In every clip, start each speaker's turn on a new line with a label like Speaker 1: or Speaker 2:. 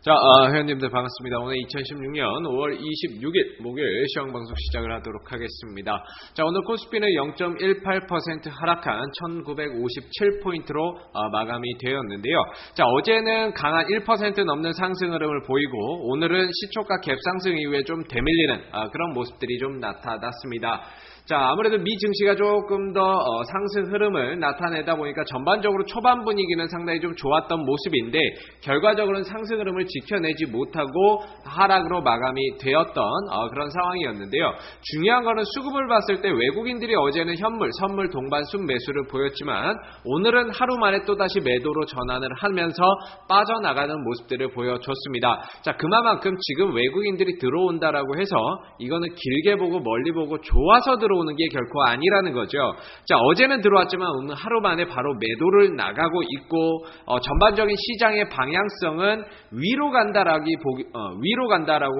Speaker 1: 자, 회원님들 반갑습니다. 오늘 2016년 5월 26일 목요일 시황방송 시작을 하도록 하겠습니다. 자, 오늘 코스피는 0.18% 하락한 1957포인트로 마감이 되었는데요. 자, 어제는 강한 1% 넘는 상승 흐름을 보이고 오늘은 시초가 갭 상승 이후에 좀 되밀리는 그런 모습들이 좀 나타났습니다. 자, 아무래도 미 증시가 조금 더 상승 흐름을 나타내다 보니까 전반적으로 초반 분위기는 상당히 좀 좋았던 모습인데 결과적으로는 상승 흐름을 지켜내지 못하고 하락으로 마감이 되었던 그런 상황이었는데요. 중요한 거는 수급을 봤을 때 외국인들이 어제는 현물, 선물 동반 순매수를 보였지만 오늘은 하루 만에 또다시 매도로 전환을 하면서 빠져나가는 모습들을 보여줬습니다. 자, 그만큼 지금 외국인들이 들어온다라고 해서 이거는 길게 보고 멀리 보고 좋아서 들어오는 게 결코 아니라는 거죠. 자, 어제는 들어왔지만 오늘 하루 만에 바로 매도를 나가고 있고 전반적인 시장의 방향성은 위로 간다라고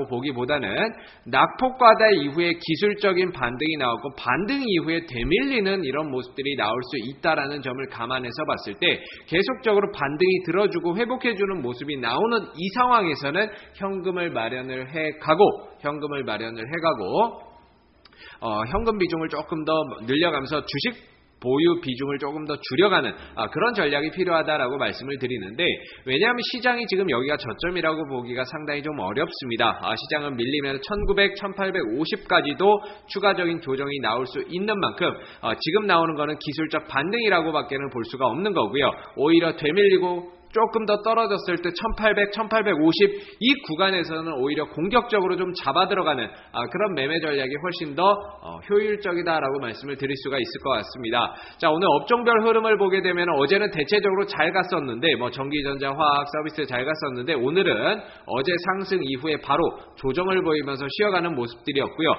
Speaker 1: 보기보다는 낙폭과다 이후에 기술적인 반등이 나오고 반등 이후에 되밀리는 이런 모습들이 나올 수 있다라는 점을 감안해서 봤을 때 계속적으로 반등이 들어주고 회복해주는 모습이 나오는 이 상황에서는 현금을 마련을 해가고 현금 비중을 조금 더 늘려가면서 주식 보유 비중을 조금 더 줄여가는 그런 전략이 필요하다라고 말씀을 드리는데, 왜냐하면 시장이 지금 여기가 저점이라고 보기가 상당히 좀 어렵습니다. 시장은 밀리면 1900, 1850까지도 추가적인 조정이 나올 수 있는 만큼 지금 나오는 거는 기술적 반등이라고밖에는 볼 수가 없는 거고요. 오히려 되밀리고 조금 더 떨어졌을 때 1800, 1850 이 구간에서는 오히려 공격적으로 좀 잡아 들어가는 그런 매매 전략이 훨씬 더 효율적이다라고 말씀을 드릴 수가 있을 것 같습니다. 자, 오늘 업종별 흐름을 보게 되면 어제는 대체적으로 잘 갔었는데 전기전자, 화학, 서비스 잘 갔었는데 오늘은 어제 상승 이후에 바로 조정을 보이면서 쉬어가는 모습들이었고요.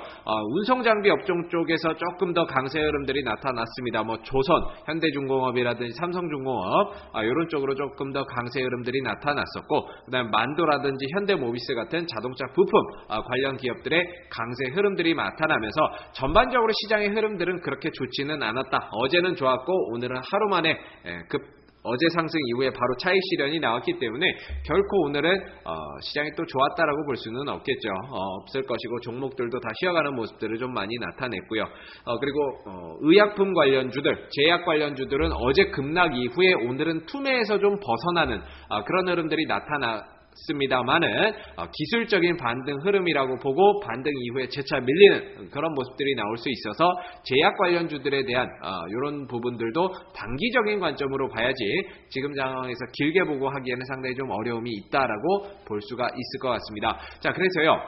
Speaker 1: 운송장비 업종 쪽에서 조금 더 강세 흐름들이 나타났습니다. 조선, 현대중공업이라든지 삼성중공업 이런 쪽으로 조금 더 강세 흐름들이 나타났었고, 그다음 만도라든지 현대모비스 같은 자동차 부품 관련 기업들의 강세 흐름들이 나타나면서 전반적으로 시장의 흐름들은 그렇게 좋지는 않았다. 어제는 좋았고 오늘은 하루 만에 어제 상승 이후에 바로 차익 실현이 나왔기 때문에 결코 오늘은 시장이 또 좋았다라고 볼 수는 없겠죠. 없을 것이고 종목들도 다 쉬어가는 모습들을 좀 많이 나타냈고요. 그리고 의약품 관련주들, 제약 관련주들은 어제 급락 이후에 오늘은 투매에서 좀 벗어나는 그런 흐름들이 나타났습니다만은 기술적인 반등 흐름이라고 보고 반등 이후에 재차 밀리는 그런 모습들이 나올 수 있어서 제약 관련주들에 대한 이런 부분들도 단기적인 관점으로 봐야지 지금 상황에서 길게 보고 하기에는 상당히 좀 어려움이 있다라고 볼 수가 있을 것 같습니다. 자, 그래서요.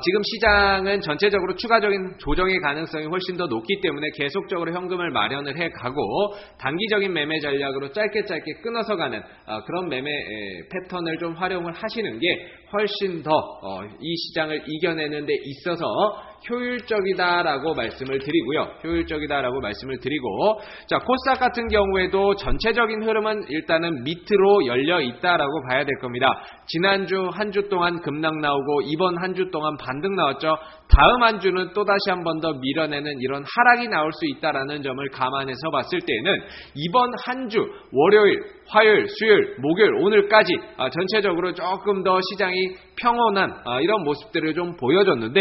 Speaker 1: 지금 시장은 전체적으로 추가적인 조정의 가능성이 훨씬 더 높기 때문에 계속적으로 현금을 마련을 해가고 단기적인 매매 전략으로 짧게 끊어서 가는 그런 매매 패턴을 좀 활용을 하시는 게 훨씬 더 이 시장을 이겨내는 데 있어서 효율적이다라고 말씀을 드리고, 자, 코스닥 같은 경우에도 전체적인 흐름은 일단은 밑으로 열려 있다라고 봐야 될 겁니다. 지난주 한 주 동안 급락 나오고 이번 한 주 동안 반등 나왔죠. 다음 한 주는 또다시 한 번 더 밀어내는 이런 하락이 나올 수 있다라는 점을 감안해서 봤을 때는 이번 한 주 월요일, 화요일, 수요일, 목요일, 오늘까지 전체적으로 조금 더 시장이 평온한 이런 모습들을 좀 보여줬는데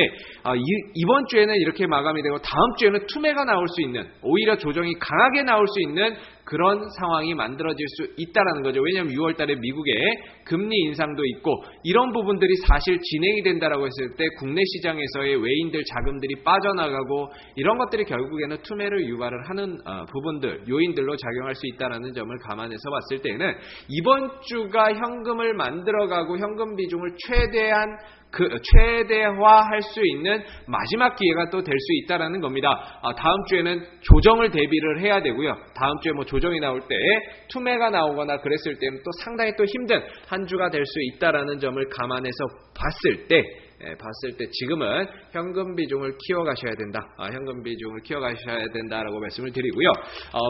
Speaker 1: 이번 주에는 이렇게 마감이 되고 다음 주에는 투매가 나올 수 있는, 오히려 조정이 강하게 나올 수 있는 그런 상황이 만들어질 수 있다라는 거죠. 왜냐하면 6월 달에 미국의 금리 인상도 있고 이런 부분들이 사실 진행이 된다라고 했을 때 국내 시장에서의 외인들 자금들이 빠져나가고 이런 것들이 결국에는 투매를 유발을 하는 부분들, 요인들로 작용할 수 있다라는 점을 감안해서 봤을 때는 이번 주가 현금을 만들어가고 현금 비중을 최대화할 수 있는 마지막 기회가 또 될 수 있다라는 겁니다. 다음 주에는 조정을 대비를 해야 되고요. 다음 주에 조정이 나올 때 투매가 나오거나 그랬을 때는 또 상당히 또 힘든 한 주가 될 수 있다라는 점을 감안해서 봤을 때 지금은 현금 비중을 키워가셔야 된다. 현금 비중을 키워가셔야 된다라고 말씀을 드리고요.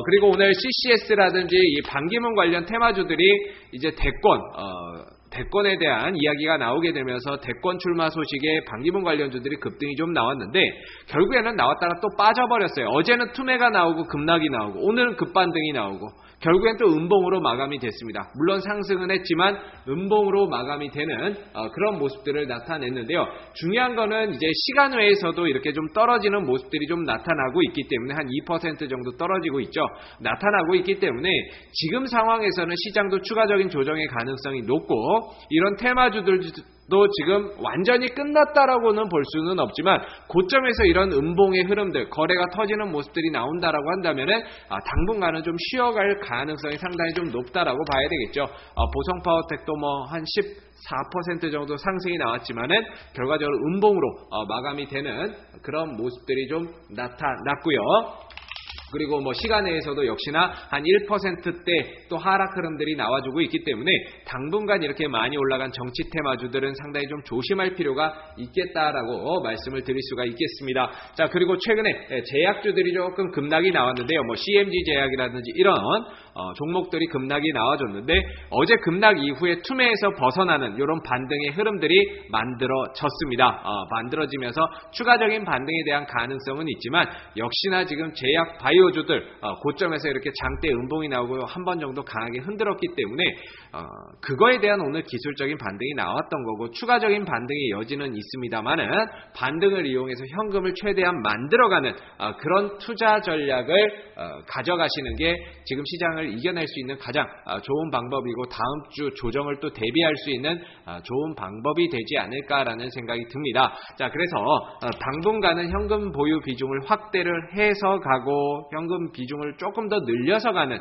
Speaker 1: 그리고 오늘 CCS라든지 이 반기문 관련 테마주들이 이제 대권 대권에 대한 이야기가 나오게 되면서 대권 출마 소식에 반기문 관련주들이 급등이 좀 나왔는데 결국에는 나왔다가 또 빠져버렸어요. 어제는 투매가 나오고 급락이 나오고 오늘은 급반등이 나오고 결국엔 또 음봉으로 마감이 됐습니다. 물론 상승은 했지만 음봉으로 마감이 되는 그런 모습들을 나타냈는데요. 중요한 거는 이제 시간 외에서도 이렇게 좀 떨어지는 모습들이 좀 나타나고 있기 때문에 한 2% 정도 떨어지고 있죠. 나타나고 있기 때문에 지금 상황에서는 시장도 추가적인 조정의 가능성이 높고 이런 테마주들도 지금 완전히 끝났다라고는 볼 수는 없지만 고점에서 이런 음봉의 흐름들, 거래가 터지는 모습들이 나온다라고 한다면은 당분간은 좀 쉬어갈 가능성이 상당히 좀 높다라고 봐야 되겠죠. 보성 파워텍도 뭐 한 14% 정도 상승이 나왔지만은 결과적으로 음봉으로 마감이 되는 그런 모습들이 좀 나타났고요. 그리고 뭐 시간에서도 역시나 한 1%대 또 하락 흐름들이 나와주고 있기 때문에 당분간 이렇게 많이 올라간 정치 테마주들은 상당히 좀 조심할 필요가 있겠다라고 말씀을 드릴 수가 있겠습니다. 자, 그리고 최근에 제약주들이 조금 급락이 나왔는데요. 뭐 CMG 제약이라든지 이런 종목들이 급락이 나와줬는데 어제 급락 이후에 투매에서 벗어나는 이런 반등의 흐름들이 만들어졌습니다. 만들어지면서 추가적인 반등에 대한 가능성은 있지만 역시나 지금 제약 바이오주들 고점에서 이렇게 장대 음봉이 나오고 한 번 정도 강하게 흔들었기 때문에 그거에 대한 오늘 기술적인 반등이 나왔던 거고 추가적인 반등의 여지는 있습니다만은 반등을 이용해서 현금을 최대한 만들어가는 그런 투자 전략을 가져가시는 게 지금 시장을 이겨낼 수 있는 가장 좋은 방법이고 다음 주 조정을 또 대비할 수 있는 좋은 방법이 되지 않을까라는 생각이 듭니다. 자, 그래서 당분간은 현금 보유 비중을 확대를 해서 가고 현금 비중을 조금 더 늘려서 가는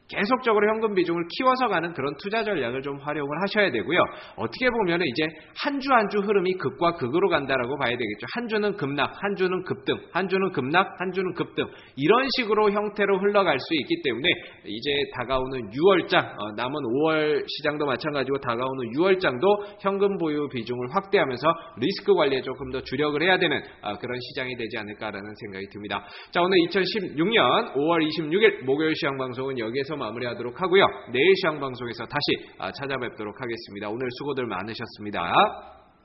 Speaker 1: 계속적으로 현금 비중을 키워서 가는 그런 투자 전략을 좀 활용을 하셔야 되고요. 어떻게 보면 이제 한 주 한 주 흐름이 극과 극으로 간다라고 봐야 되겠죠. 한 주는 급락, 한 주는 급등, 한 주는 급락, 한 주는 급등 이런 식으로 형태로 흘러갈 수 있기 때문에 이제 다가오는 6월장 남은 5월 시장도 마찬가지고 다가오는 6월장도 현금 보유 비중을 확대하면서 리스크 관리에 조금 더 주력을 해야 되는 그런 시장이 되지 않을까라는 생각이 듭니다. 자, 오늘 2016년 5월 26일 목요일 시장 방송은 여기에서 마무리하도록 하고요. 내일 시장 방송에서 다시 찾아뵙도록 하겠습니다. 오늘 수고들 많으셨습니다.